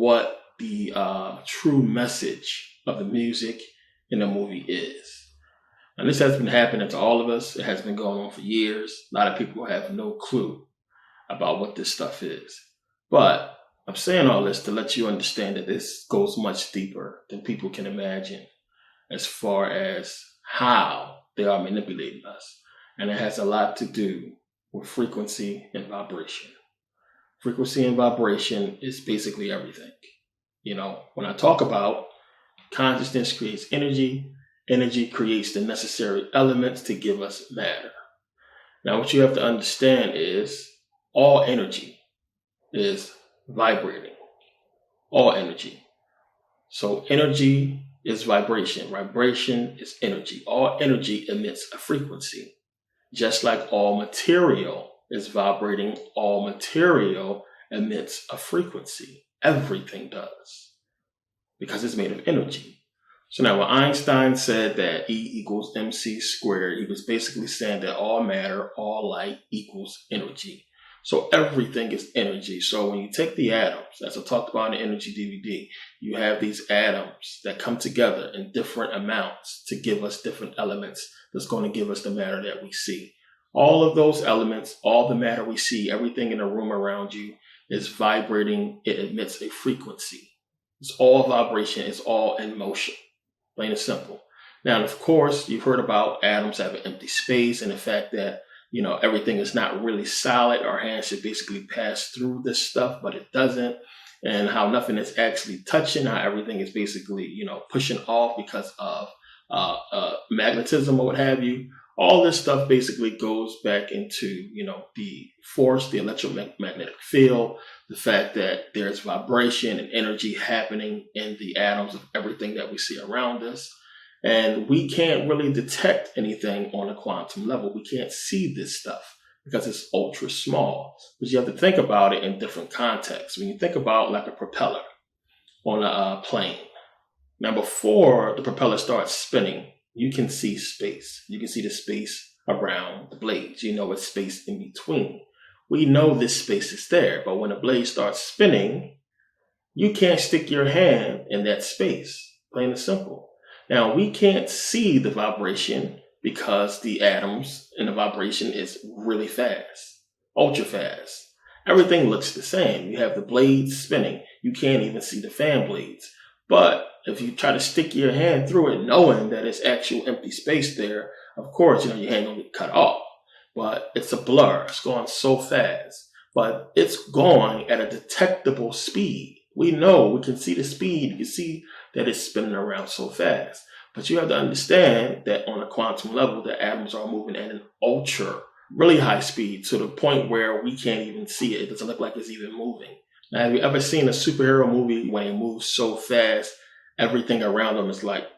what the true message of the music in the movie is. And this has been happening to all of us. It has been going on for years. A lot of people have no clue about what this stuff is. But I'm saying all this to let you understand that this goes much deeper than people can imagine as far as how they are manipulating us. And it has a lot to do with frequency and vibration. Frequency and vibration is basically everything. When I talk about consciousness creates energy, energy creates the necessary elements to give us matter. Now, what you have to understand is all energy is vibrating. All energy. So energy is vibration. Vibration is energy. All energy emits a frequency. Just like all material is vibrating, all material emits a frequency. Everything does. Because it's made of energy. So now when Einstein said that E equals mc squared, he was basically saying that all matter, all light equals energy. So everything is energy. So when you take the atoms, as I talked about in the energy DVD, you have these atoms that come together in different amounts to give us different elements that's going to give us the matter that we see. All of those elements, all the matter we see, everything in the room around you is vibrating. It emits a frequency. It's all vibration. It's all in motion. Plain and simple. Now, of course, you've heard about atoms having empty space and the fact that, everything is not really solid. Our hands should basically pass through this stuff, but it doesn't. And how nothing is actually touching, how everything is basically, pushing off because of magnetism or what have you. All this stuff basically goes back into, the force, the electromagnetic field, the fact that there's vibration and energy happening in the atoms of everything that we see around us. And we can't really detect anything on a quantum level. We can't see this stuff because it's ultra small. But you have to think about it in different contexts. When you think about like a propeller on a plane. Now, before the propeller starts spinning, you can see space. You can see the space around the blades. It's space in between. We know this space is there, but when the blade starts spinning, you can't stick your hand in that space. Plain and simple. Now, we can't see the vibration because the atoms and the vibration is really fast, ultra fast. Everything looks the same. You have the blades spinning. You can't even see the fan blades. But if you try to stick your hand through it, knowing that it's actual empty space there, of course, your hand will get cut off. But it's a blur. It's going so fast. But it's going at a detectable speed. We know, we can see the speed. You can see that it's spinning around so fast. But you have to understand that on a quantum level, the atoms are moving at an ultra, really high speed to the point where we can't even see it. It doesn't look like it's even moving. Now, have you ever seen a superhero movie when it moves so fast, everything around them is like,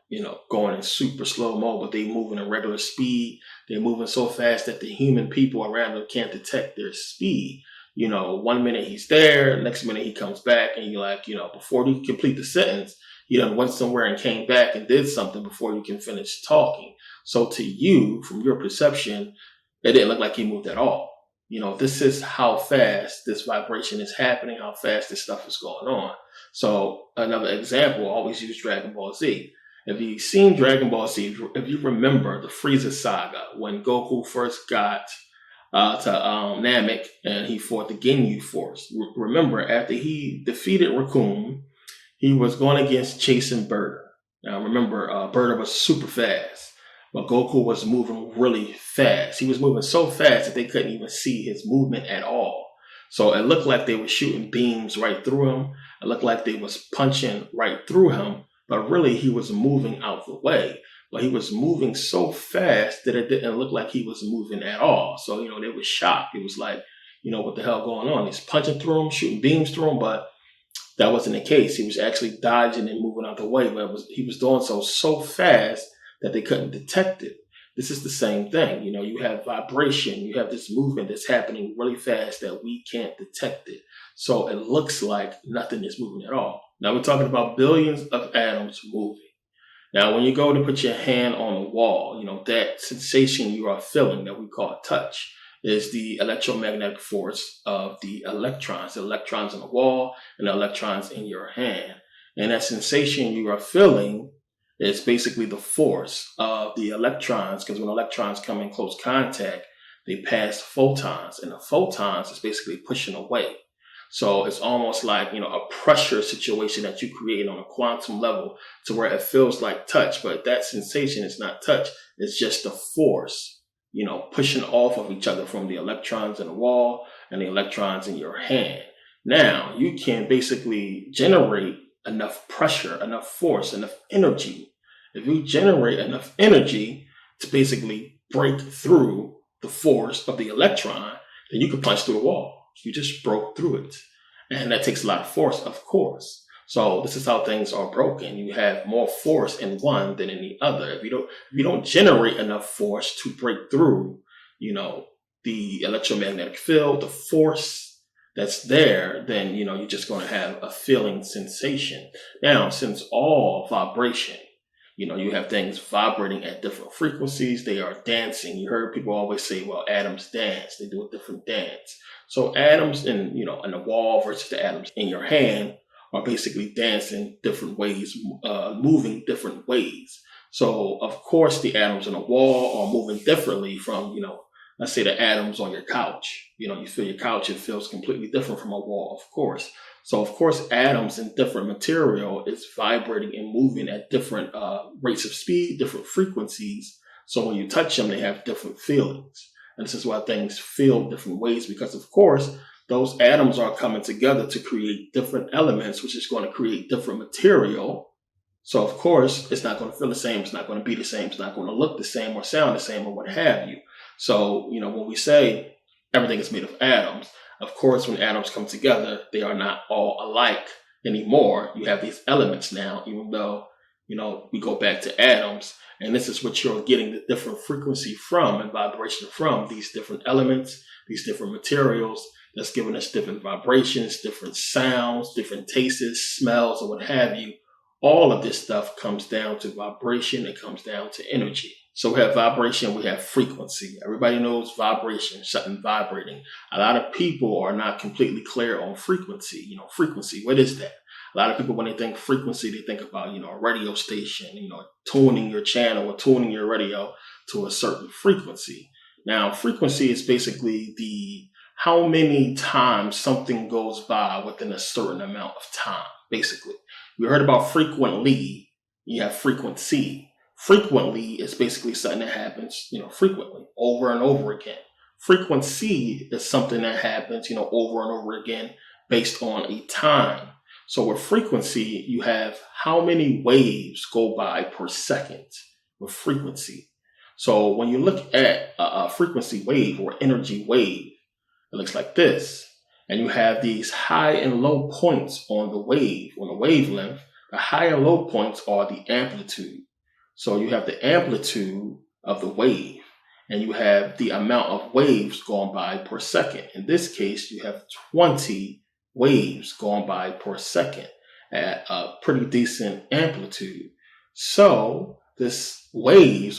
going in super slow-mo, but they moving at regular speed. They're moving so fast that the human people around them can't detect their speed. 1 minute he's there, next minute he comes back, and you're like, before you complete the sentence, he done went somewhere and came back and did something before you can finish talking. So to you, from your perception, it didn't look like he moved at all. This is how fast this vibration is happening, how fast this stuff is going on. So another example, always use Dragon Ball Z. If you've seen Dragon Ball Z, if you remember the Frieza saga, when Goku first got to Namek and he fought the Ginyu Force. Remember, after he defeated Raccoon, he was going against chasing Berta. Now remember, Berta was super fast, but Goku was moving really fast. He was moving so fast that they couldn't even see his movement at all. So it looked like they were shooting beams right through him. It looked like they was punching right through him, but really he was moving out the way. But he was moving so fast that it didn't look like he was moving at all. So, they were shocked. It was like, what the hell going on? He's punching through him, shooting beams through him, but that wasn't the case. He was actually dodging and moving out the way, but he was doing so fast that they couldn't detect it. This is the same thing. You have vibration. You have this movement that's happening really fast that we can't detect it. So it looks like nothing is moving at all. Now we're talking about billions of atoms moving. Now, when you go to put your hand on the wall, that sensation you are feeling that we call touch, is the electromagnetic force of the electrons in the wall and the electrons in your hand. And that sensation you are feeling is basically the force of the electrons, because when electrons come in close contact, they pass photons, and the photons is basically pushing away. So it's almost like, a pressure situation that you create on a quantum level to where it feels like touch, but that sensation is not touch. It's just the force, pushing off of each other from the electrons in the wall and the electrons in your hand. Now you can basically generate enough pressure, enough force, enough energy. If you generate enough energy to basically break through the force of the electron, then you can punch through a wall. You just broke through it. And that takes a lot of force, of course. So this is how things are broken. You have more force in one than in the other. If you don't generate enough force to break through, the electromagnetic field, the force that's there, then, you're just going to have a feeling sensation. Now, since all vibration, you have things vibrating at different frequencies. They are dancing. You heard people always say, well, atoms dance. They do a different dance. So atoms in the wall versus the atoms in your hand are basically dancing different ways, moving different ways. So of course the atoms in the wall are moving differently from, let's say the atoms on your couch. You feel your couch, it feels completely different from a wall, of course. So of course atoms in different material is vibrating and moving at different rates of speed, different frequencies. So when you touch them, they have different feelings. And this is why things feel different ways, because of course those atoms are coming together to create different elements, which is going to create different material. So of course it's not going to feel the same, it's not going to be the same, it's not going to look the same or sound the same or what have you. So, when we say everything is made of atoms, of course when atoms come together, they are not all alike anymore. You have these elements now, even though, we go back to atoms. And this is what you're getting the different frequency from and vibration from, these different elements, these different materials that's giving us different vibrations, different sounds, different tastes, smells, or what have you. All of this stuff comes down to vibration. It comes down to energy. So we have vibration, we have frequency. Everybody knows vibration, something vibrating. A lot of people are not completely clear on frequency. Frequency, what is that? A lot of people, when they think frequency, they think about, a radio station, tuning your channel or tuning your radio to a certain frequency. Now, frequency is basically how many times something goes by within a certain amount of time, basically. We heard about frequently, you have frequency. Frequently is basically something that happens, frequently, over and over again. Frequency is something that happens, over and over again based on a time. So with frequency, you have how many waves go by per second with frequency. So when you look at a frequency wave or energy wave, it looks like this. And you have these high and low points on the wave, on the wavelength. The high and low points are the amplitude. So you have the amplitude of the wave, and you have the amount of waves going by per second. In this case, you have 20 waves going by per second at a pretty decent amplitude. So these waves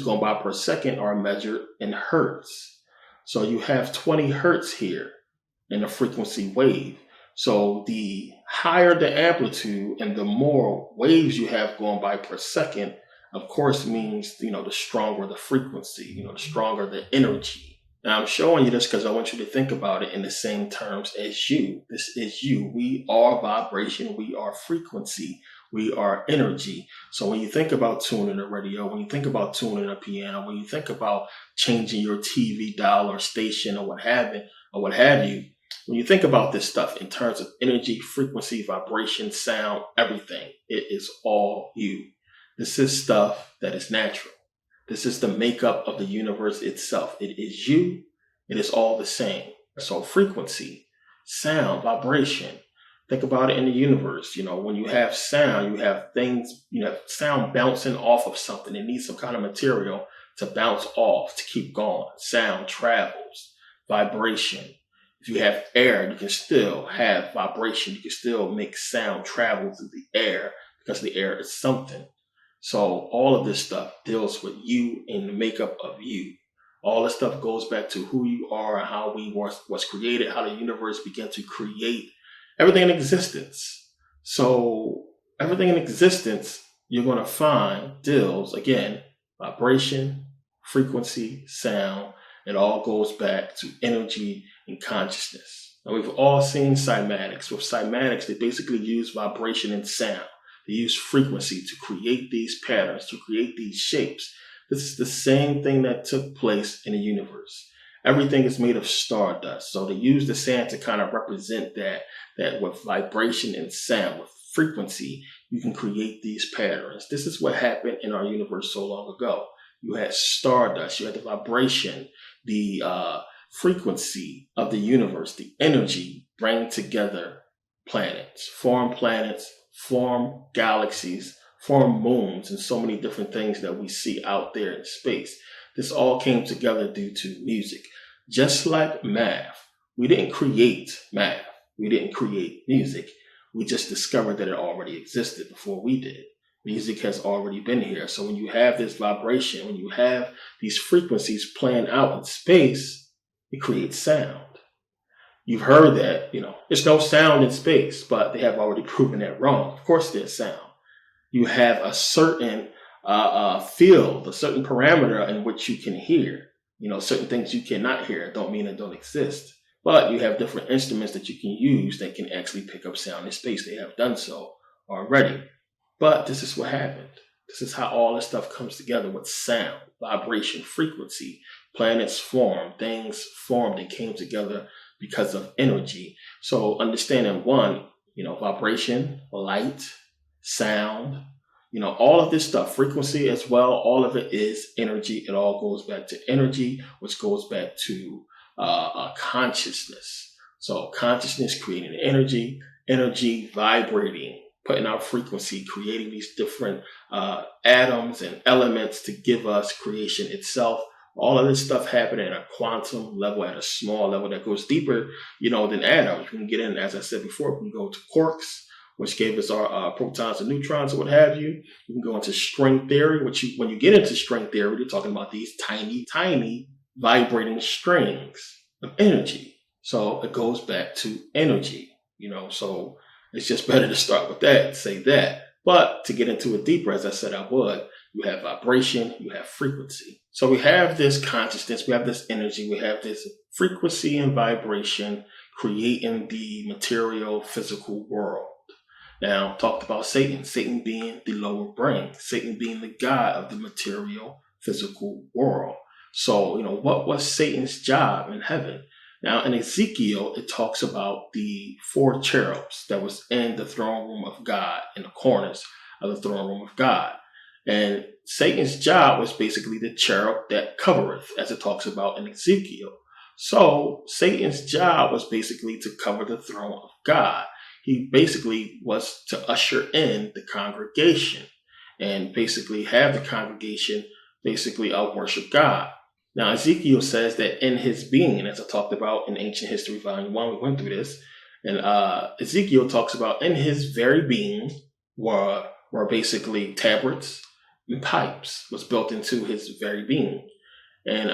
going by per second are measured in hertz. So you have 20 hertz here in a frequency wave. So the higher the amplitude and the more waves you have going by per second, of course, means, the stronger the frequency, the stronger the energy. Now, I'm showing you this because I want you to think about it in the same terms as you. This is you. We are vibration. We are frequency. We are energy. So when you think about tuning a radio, when you think about tuning a piano, when you think about changing your TV dial or station or what have you, when you think about this stuff in terms of energy, frequency, vibration, sound, everything, it is all you. This is stuff that is natural. This is the makeup of the universe itself. It is you. It is all the same. So frequency, sound, vibration. Think about it in the universe. When you have sound, you have things, sound bouncing off of something. It needs some kind of material to bounce off, to keep going. Sound travels. Vibration. If you have air, you can still have vibration. You can still make sound travel through the air because the air is something. So all of this stuff deals with you and the makeup of you. All this stuff goes back to who you are and how we was created, how the universe began to create everything in existence. So everything in existence, you're going to find deals, again, vibration, frequency, sound. It all goes back to energy and consciousness. Now, we've all seen cymatics. With cymatics, they basically use vibration and sound. They use frequency to create these patterns, to create these shapes. This is the same thing that took place in the universe. Everything is made of stardust. So they use the sand to kind of represent that with vibration and sound, with frequency, you can create these patterns. This is what happened in our universe so long ago. You had stardust, you had the vibration, the frequency of the universe, the energy, bring together planets, form galaxies, form moons, and so many different things that we see out there in space. This all came together due to music. Just like math, we didn't create math. We didn't create music. We just discovered that it already existed before we did. Music has already been here. So when you have this vibration, when you have these frequencies playing out in space, it creates sound. You've heard that, there's no sound in space, but they have already proven that wrong. Of course there's sound. You have a certain field, a certain parameter in which you can hear. Certain things you cannot hear don't mean they don't exist. But you have different instruments that you can use that can actually pick up sound in space. They have done so already. But this is what happened. This is how all this stuff comes together with sound, vibration, frequency. Planets formed, things formed and came together because of energy. So understanding one, vibration, light, sound, all of this stuff, frequency as well, all of it is energy. It all goes back to energy, which goes back to consciousness. So consciousness creating energy vibrating, putting out frequency, creating these different atoms and elements to give us creation itself. All of this stuff happening at a quantum level, at a small level that goes deeper, than atoms. We can get in, as I said before, we can go to quarks, which gave us our protons and neutrons or what have you. You can go into string theory, when you get into string theory, you're talking about these tiny, tiny vibrating strings of energy. So it goes back to energy, so it's just better to start with that and say that. But to get into it deeper, as I said I would, you have vibration, you have frequency. So we have this consciousness, we have this energy, we have this frequency and vibration creating the material physical world. Now, talked about Satan being the lower brain, Satan being the god of the material physical world. So, what was Satan's job in heaven? Now, in Ezekiel, it talks about the 4 cherubs that was in the throne room of God, in the corners of the throne room of God. And Satan's job was basically the cherub that covereth, as it talks about in Ezekiel. So Satan's job was basically to cover the throne of God. He basically was to usher in the congregation and basically have the congregation basically worship God. Now, Ezekiel says that in his being, as I talked about in Ancient History Volume 1, we went through this, and Ezekiel talks about in his very being were basically tabrets and pipes was built into his very being. And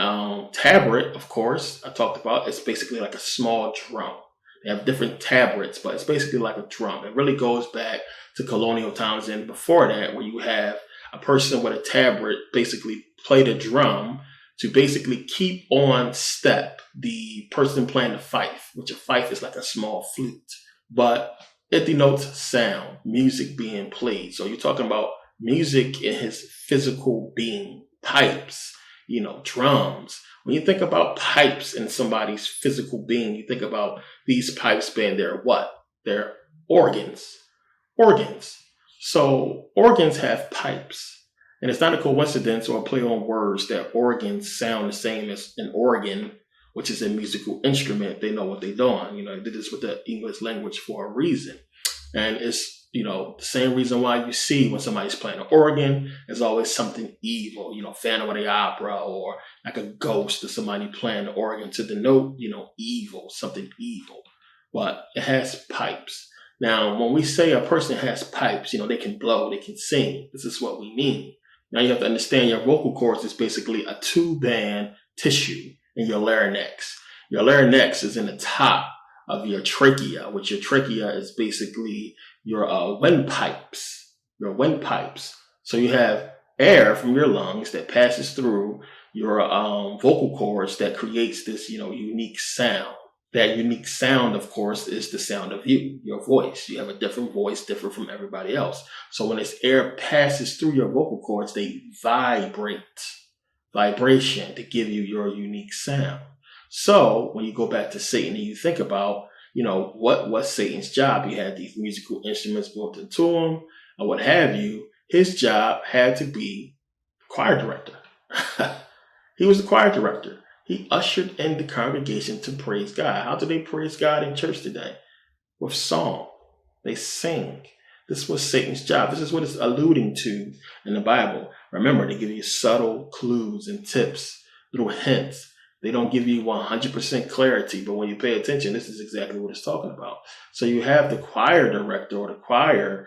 tabret, of course, I talked about, it's basically like a small drum. They have different tabrets, but it's basically like a drum. It really goes back to colonial times and before that, where you have a person with a tabret basically play the drum to basically keep on step the person playing the fife, which a fife is like a small flute. But it denotes sound, music being played. So you're talking about music in his physical being, pipes, drums. When you think about pipes in somebody's physical being, you think about these pipes being their what? Their organs. Organs. So organs have pipes. And it's not a coincidence or a play on words that organs sound the same as an organ, which is a musical instrument. They know what they're doing. They did this with the English language for a reason. And it's, the same reason why you see when somebody's playing an organ, there's always something evil, Phantom of the Opera, or like a ghost or somebody playing the organ to denote, evil, something evil. But it has pipes. Now, when we say a person has pipes, they can blow, they can sing. This is what we mean. Now you have to understand your vocal cords is basically a 2-band tissue in your larynx. Your larynx is in the top of your trachea, which your trachea is basically your windpipes. Your windpipes. So you have air from your lungs that passes through your vocal cords that creates this, unique sound. That unique sound, of course, is the sound of you, your voice. You have a different voice, different from everybody else. So when this air passes through your vocal cords, they vibrate, vibration to give you your unique sound. So when you go back to Satan and you think about, what was Satan's job? He had these musical instruments built into him and what have you. His job had to be choir director. He was the choir director. He ushered in the congregation to praise God. How do they praise God in church today? With song. They sing. This was Satan's job. This is what it's alluding to in the Bible. Remember, they give you subtle clues and tips, little hints. They don't give you 100% clarity, but when you pay attention, this is exactly what it's talking about. So you have the choir director or the choir,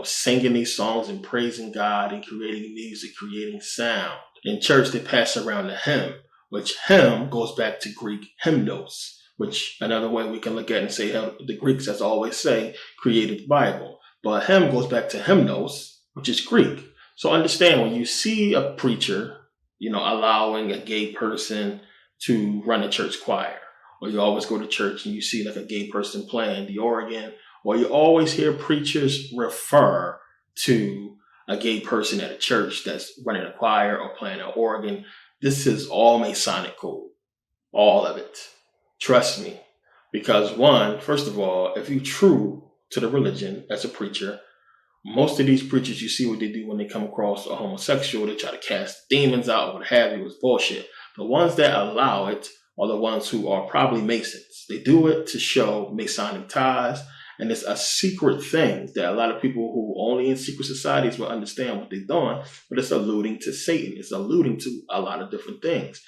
singing these songs and praising God and creating music, creating sound. In church, they pass around the hymn, which hymn goes back to Greek hymnos, which another way we can look at and say how the Greeks, as I always say, created the Bible. But hymn goes back to hymnos, which is Greek. So understand when you see a preacher, allowing a gay person to run a church choir, or you always go to church and you see like a gay person playing the organ, or you always hear preachers refer to a gay person at a church that's running a choir or playing an organ. This is all Masonic code. All of it. Trust me. Because first of all, if you're true to the religion as a preacher, most of these preachers, you see what they do when they come across a homosexual, they try to cast demons out, what have you, it's bullshit. The ones that allow it are the ones who are probably Masons. They do it to show Masonic ties. And it's a secret thing that a lot of people who only in secret societies will understand what they're doing, but it's alluding to Satan. It's alluding to a lot of different things.